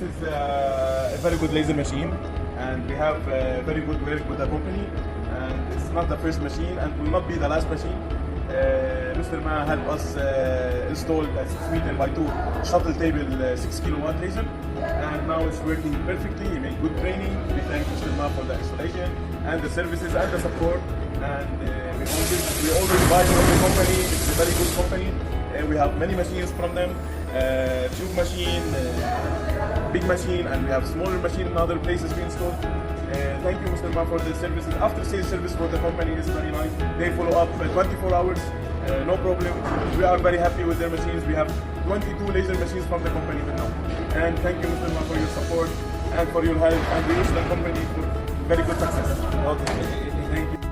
is a very good laser machine, and we have very good work with the company. And it's not the first machine, and will not be the last machine. Mr. Ma helped us install a 6 meter by 2 shuttle table 6 kilowatt laser, and now it's working perfectly. He made good training. We thank Mr. Ma for the installation and the services and the support. And we always buy from the company. It's a very good company. We have many machines from them, tube machine, big machine, and we have smaller machine in other places we installed. Thank you, Mr. Ma, for the services. After sales service for the company is very nice. They follow up 24 hours, no problem. We are very happy with their machines. We have 22 laser machines from the company now. And thank you, Mr. Ma, for your support and for your help. And we wish the company for very good success. Okay. Thank you.